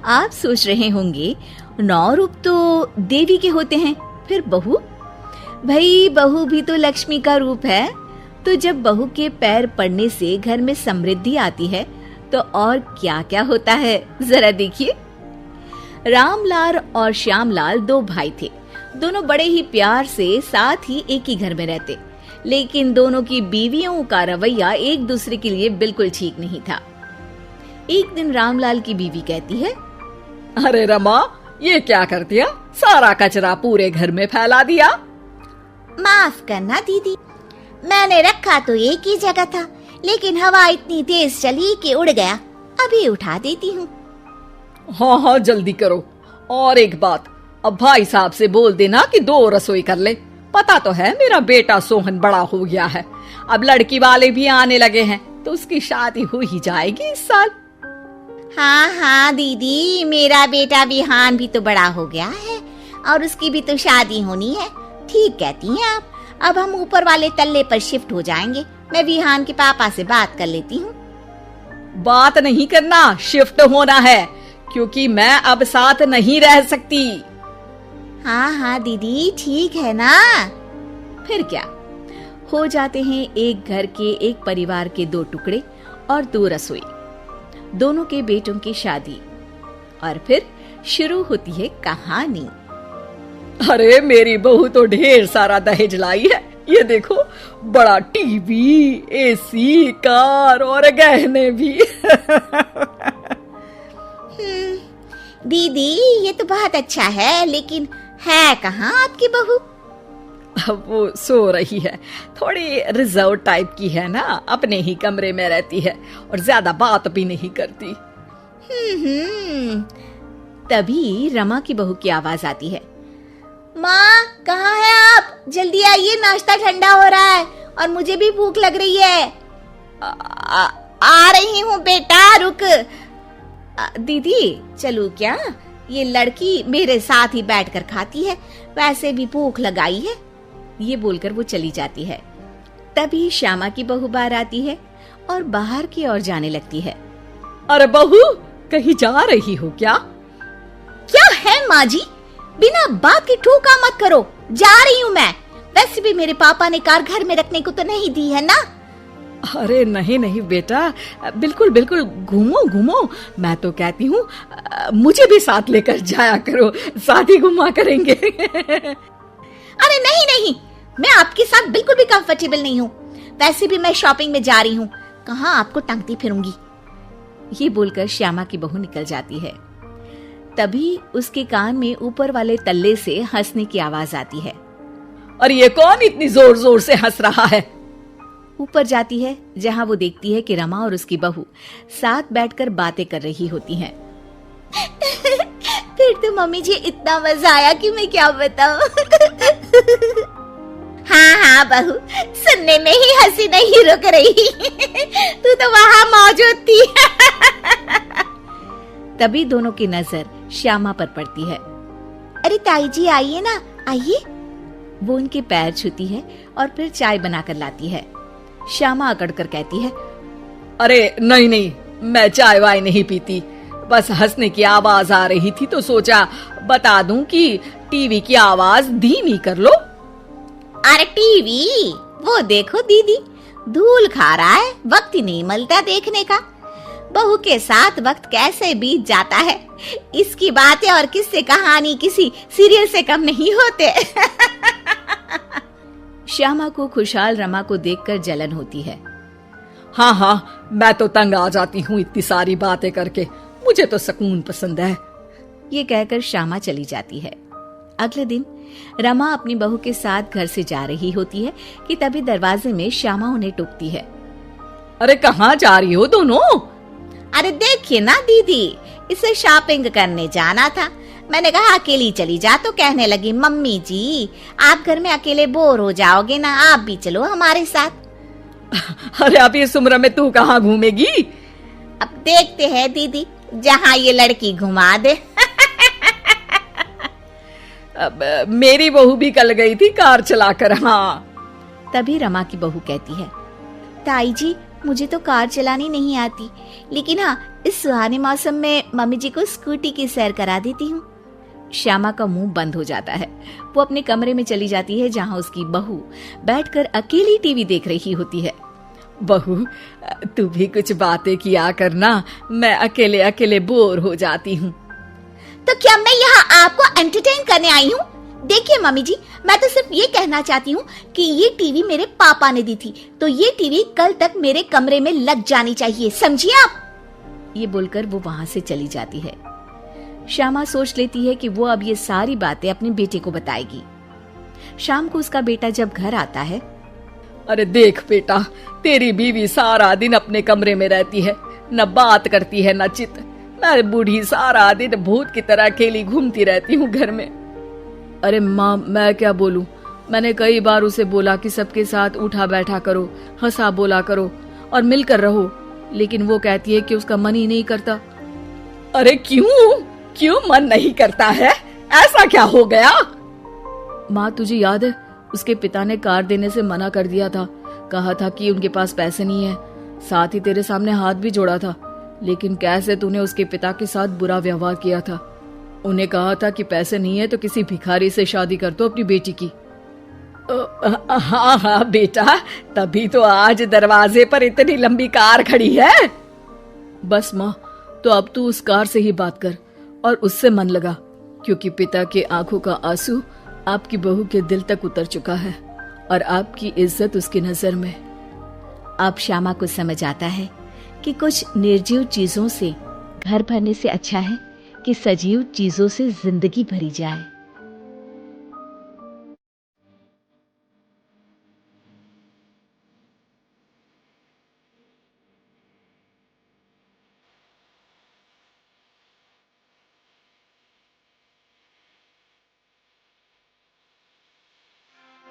आप सोच रहे होंगे 9 रूप तो देवी के होते हैं, फिर बहू? भाई बहू भी तो लक्ष्मी का रूप है। तो जब बहू के पैर पड़ने से घर में समृद्धि आती है तो और क्या क्या होता है, जरा देखिए। रामलाल और श्यामलाल 2 भाई थे। दोनों बड़े ही प्यार से साथ ही एक ही घर में रहते, लेकिन दोनों की बीवियों का रवैया एक दूसरे के लिए बिल्कुल ठीक नहीं था। एक दिन रामलाल की बीवी कहती है, अरे रमा, ये क्या कर दिया? सारा कचरा पूरे घर में फैला दिया। माफ करना दीदी, मैंने रखा तो एक ही जगह था, लेकिन हवा इतनी तेज चली कि उड़ गया। अभी उठा देती हूँ। हाँ हाँ जल्दी करो। और एक बात, अब भाई साहब से बोल देना कि 2 रसोई कर ले। पता तो है मेरा बेटा सोहन बड़ा हो गया है, अब लड़की वाले भी आने लगे हैं, तो उसकी शादी हो ही जाएगी इस साल। हाँ हाँ दीदी, मेरा बेटा विहान भी तो बड़ा हो गया है और उसकी भी तो शादी होनी है। ठीक कहती हैं आप। अब हम ऊपर वाले तल्ले पर शिफ्ट हो जाएंगे। मैं विहान के पापा से बात कर लेती हूँ। बात नहीं करना, शिफ्ट होना है, क्योंकि मैं अब साथ नहीं रह सकती। हाँ हाँ दीदी, ठीक है ना। फिर क्या, हो जाते हैं एक घर के एक परिवार के 2 टुकड़े और 2 रसोई, दोनों के बेटों की शादी। और फिर शुरू होती है कहानी। अरे मेरी बहू तो ढेर सारा दहेज लाई है। ये देखो, बड़ा टीवी, एसी, कार और गहने भी। दीदी ये तो बहुत अच्छा है, लेकिन है कहाँ आपकी बहू? अब वो सो रही है, थोड़ी रिजर्व टाइप की है ना, अपने ही कमरे में रहती है और ज्यादा बात भी नहीं करती। तभी रमा की बहू की आवाज आती है, माँ कहाँ है आप? जल्दी आइए, नाश्ता ठंडा हो रहा है और मुझे भी भूख लग रही है। आ रही हूँ बेटा, रुक। दीदी चलूं क्या? ये लड़की मेरे साथ ही बैठकर खाती है, वैसे भी भूख लगाई है। ये बोलकर वो चली जाती है। तभी श्यामा की बहू बाहर आती है और बाहर की ओर जाने लगती है। अरे बहू, कहीं जा रही हो क्या? क्या है माँ जी, बिना बात के ठोका मत करो। जा रही हूँ मैं। वैसे भी मेरे पापा ने कार घर में रखने को तो नहीं दी है ना। अरे नहीं नहीं बेटा, बिल्कुल बिल्कुल, घूमो घूमो। मैं तो कहती हूँ मुझे भी साथ लेकर जाया करो, साथ ही घुमा करेंगे। अरे नहीं नहीं, मैं आपके साथ बिल्कुल भी कंफर्टेबल नहीं हूँ। वैसे भी मैं शॉपिंग में जा रही हूँ, कहाँ आपको टांगती फिरूंगी। ये बोलकर श्यामा की बहू निकल जाती है। तभी उसके कान में ऊपर वाले तल्ले से हंसने की आवाज आती है। और ये कौन इतनी जोर जोर से हंस रहा है? ऊपर जाती है, जहाँ वो देखती है कि रमा और उसकी बहू साथ बैठकर बातें कर रही होती हैं। फिर तो मम्मी जी इतना मजा आया कि मैं क्या बताऊं। हाँ हाँ बहू, सुनने में ही हंसी नहीं रुक रही। तू तो वहाँ मौजूद थी। तभी दोनों की नजर श्यामा पर पड़ती है। अरे ताई जी आइए ना, आइए। वो उनके पैर छूती है और फिर चाय बनाकर लाती है। श्यामा अकड़कर कहती है, अरे नहीं नहीं, मैं चाय वाय नहीं पीती, बस हंसने की आवाज आ रही थी तो सोचा बता दूं कि टीवी की आवाज धीमी कर लो। अरे टीवी, वो देखो दीदी, धूल खा रहा है, वक्त ही नहीं मिलता देखने का। बहू के साथ वक्त कैसे बीत जाता है, इसकी बातें और किस्से कहानी किसी सीरियल से कम नहीं होते। श्यामा को खुशहाल रमा को देखकर जलन होती है। हाँ हाँ, मैं तो तंग आ जाती हूँ इतनी सारी बातें करके, मुझे तो सुकून पसंद है। ये कहकर श्यामा चली जाती है। अगले दिन रमा अपनी बहू के साथ घर से जा रही होती है कि तभी दरवाजे में श्यामा उन्हें टोकती है। अरे कहाँ जा रही हो दोनों? अरे देखिए ना दीदी, इसे शॉपिंग करने जाना था। मैंने कहा अकेली चली जा, तो कहने लगी मम्मी जी आप घर में अकेले बोर हो जाओगे ना, आप भी चलो हमारे साथ। अरे अब इस उम्र में तू कहाँ घूमेगी? अब देखते हैं दीदी, जहाँ ये लड़की घुमा दे। अब मेरी बहू भी कल गई थी कार चलाकर। हाँ। तभी रमा की बहू कहती है, ताई जी मुझे तो कार चलानी नहीं आती, लेकिन हाँ, इस सुहाने मौसम में मम्मी जी को स्कूटी की सैर करा देती हूँ। श्यामा का मुंह बंद हो जाता है। वो अपने कमरे में चली जाती है जहाँ उसकी बहू बैठकर अकेली टीवी देख रही होती है। बहू, तू भी कुछ बातें किया करना, मैं अकेले अकेले बोर हो जाती हूँ। तो क्या मैं यहाँ आपको एंटरटेन करने आई हूँ? देखिए मम्मी जी, मैं तो सिर्फ ये कहना चाहती हूँ कि ये टीवी मेरे पापा ने दी थी, तो ये टीवी कल तक मेरे कमरे में लग जानी चाहिए, समझिए आप? ये बोलकर वो वहां से चली जाती है। श्यामा सोच लेती है कि वो अब ये सारी बातें अपने बेटे को बताएगी। शाम को उसका बेटा जब घर आता है, अरे देख बेटा, तेरी बीवी सारा दिन अपने कमरे में रहती है, न बात करती है न चित। मैं बूढ़ी सारा दिन भूत की तरह अकेली घूमती रहती हूँ घर में। अरे माँ, मैं क्या बोलूं? मैंने कई बार उसे बोला कि सबके साथ उठा बैठा करो, हंसा बोला करो और मिलकर रहो, लेकिन वो कहती है कि उसका मन ही नहीं करता। अरे क्यों मन नहीं करता है? ऐसा क्या हो गया? माँ, तुझे याद है उसके पिता ने कार देने से मना कर दिया था। कहा था कि उनके पास पैसे नहीं है, साथ ही तेरे सामने हाथ भी जोड़ा था, लेकिन कैसे तूने उसके पिता के साथ बुरा व्यवहार किया था। उन्हें कहा था कि पैसे नहीं है तो किसी भिखारी से शादी कर दो अपनी बेटी की। हाँ बेटा, तभी तो आज दरवाजे पर इतनी लंबी कार खड़ी है। बस माँ, तो अब तू उस कार से ही बात कर और उससे मन लगा, क्योंकि पिता के आंखों का आंसू आपकी बहू के दिल तक उतर चुका है और आपकी इज्जत उसकी नजर में। अब श्यामा को समझ आता है कि कुछ निर्जीव चीजों से घर भरने से अच्छा है कि सजीव चीजों से जिंदगी भरी जाए।